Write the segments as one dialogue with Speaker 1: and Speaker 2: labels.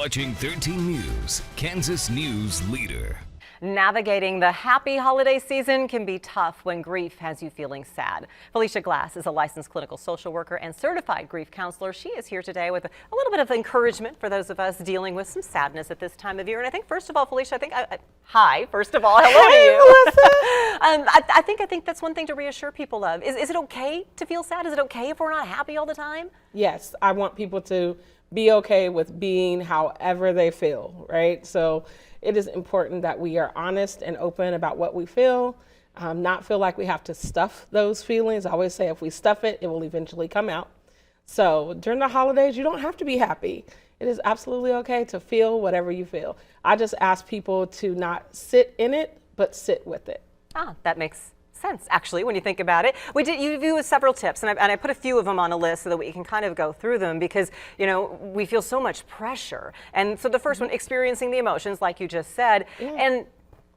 Speaker 1: Watching 13 News, Kansas News Leader.
Speaker 2: Navigating the happy holiday season can be tough when grief has you feeling sad. Felicia Glass is a licensed clinical social worker and certified grief counselor. She is here today with a little bit of encouragement for those of us dealing with some sadness at this time of year. And I think, first of all, Felicia, hi, first of all, hello to you. I think that's one thing to reassure people of. Is it okay to feel sad? Is it okay if we're not happy all the time?
Speaker 3: Yes, I want people to be okay with being however they feel, right? So it is important that we are honest and open about what we feel, not feel like we have to stuff those feelings. I always say if we stuff it, it will eventually come out. So during the holidays, you don't have to be happy. It is absolutely okay to feel whatever you feel. I just ask people to not sit in it, but sit with it.
Speaker 2: That makes sense, actually, when you think about it. You do several tips, and I put a few of them on a list so that we can kind of go through them because, you know, we feel so much pressure. And so the first one, experiencing the emotions, like you just said, and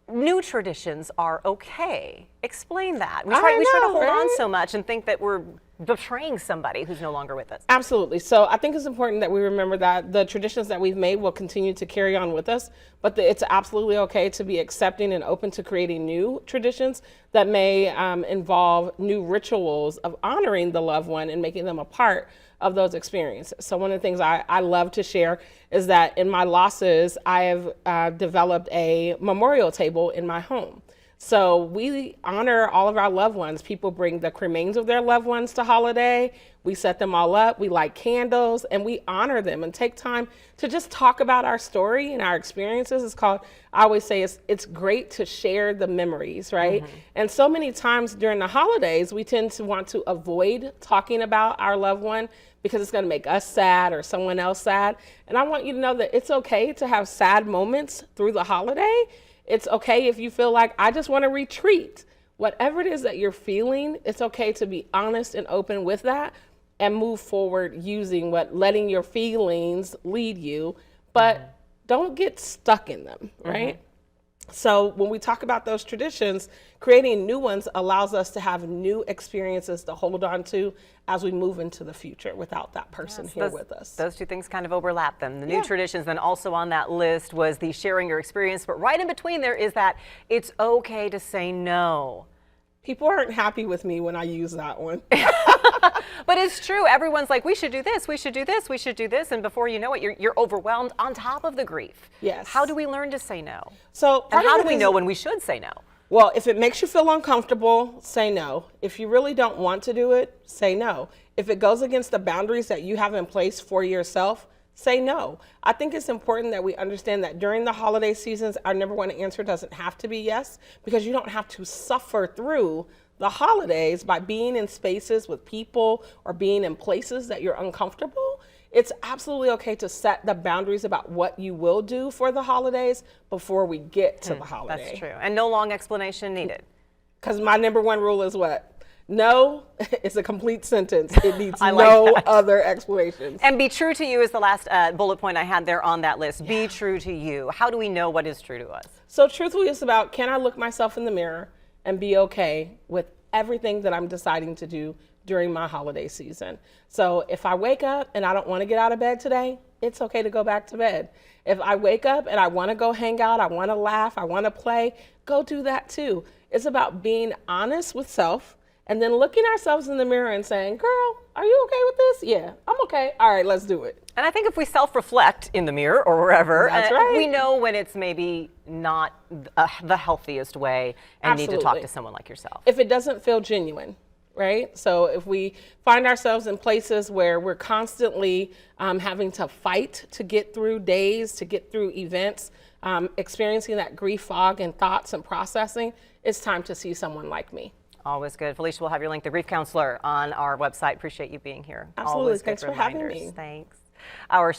Speaker 2: new traditions are okay. Explain that. We try to hold on so much and think that we're betraying somebody who's no longer with us.
Speaker 3: Absolutely. So I think it's important that we remember that the traditions that we've made will continue to carry on with us, but it's absolutely okay to be accepting and open to creating new traditions that may involve new rituals of honoring the loved one and making them a part of those experiences. So one of the things I love to share is that in my losses, I have developed a memorial table in my home. So we honor all of our loved ones. People bring the cremains of their loved ones to holiday. We set them all up. We light candles and we honor them and take time to just talk about our story and our experiences. I always say it's great to share the memories, right? And so many times during the holidays, we tend to want to avoid talking about our loved one because it's going to make us sad or someone else sad. And I want you to know that it's okay to have sad moments through the holiday. It's okay if you feel like I just want to retreat. Whatever it is that you're feeling, it's okay to be honest and open with that and move forward using letting your feelings lead you, but don't get stuck in them, right? So when we talk about those traditions, creating new ones allows us to have new experiences to hold on to as we move into the future without that person here with us.
Speaker 2: Those two things kind of overlap then. The new traditions, then also on that list was the sharing your experience, but right in between there is that it's okay to say no.
Speaker 3: People aren't happy with me when I use that one.
Speaker 2: But it's true. Everyone's like, we should do this, we should do this, we should do this. And before you know it, you're overwhelmed on top of the grief.
Speaker 3: Yes.
Speaker 2: How do we learn to say no?
Speaker 3: So
Speaker 2: and how do we know when we should say no?
Speaker 3: Well, if it makes you feel uncomfortable, say no. If you really don't want to do it, say no. If it goes against the boundaries that you have in place for yourself, say no. I think it's important that we understand that during the holiday seasons, our number one answer doesn't have to be yes, because you don't have to suffer through the holidays by being in spaces with people or being in places that you're uncomfortable. It's absolutely okay to set the boundaries about what you will do for the holidays before we get to the holiday.
Speaker 2: That's true. And no long explanation needed.
Speaker 3: Because my number one rule is what? No is a complete sentence. It needs no other explanations.
Speaker 2: And be true to you is the last bullet point I had there on that list. Be true to you. How do we know what is true to us?
Speaker 3: So truthfully, it's about, can I look myself in the mirror and be okay with everything that I'm deciding to do during my holiday season? So if I wake up and I don't want to get out of bed today, it's okay to go back to bed. If I wake up and I want to go hang out, I want to laugh, I want to play, go do that too. It's about being honest with self and then looking ourselves in the mirror and saying, girl, are you okay with this? Yeah, I'm okay. All right, let's do it.
Speaker 2: And I think if we self-reflect in the mirror or wherever, we know when it's maybe not the healthiest way and need to talk to someone like yourself.
Speaker 3: If it doesn't feel genuine, right? So if we find ourselves in places where we're constantly having to fight to get through days, to get through events, experiencing that grief fog and thoughts and processing, it's time to see someone like me.
Speaker 2: Always good. Felicia, we'll have your link, the grief counselor, on our website. Appreciate you being here.
Speaker 3: Absolutely.
Speaker 2: Always good
Speaker 3: Thanks for having
Speaker 2: reminders.
Speaker 3: me.
Speaker 2: Thanks. Our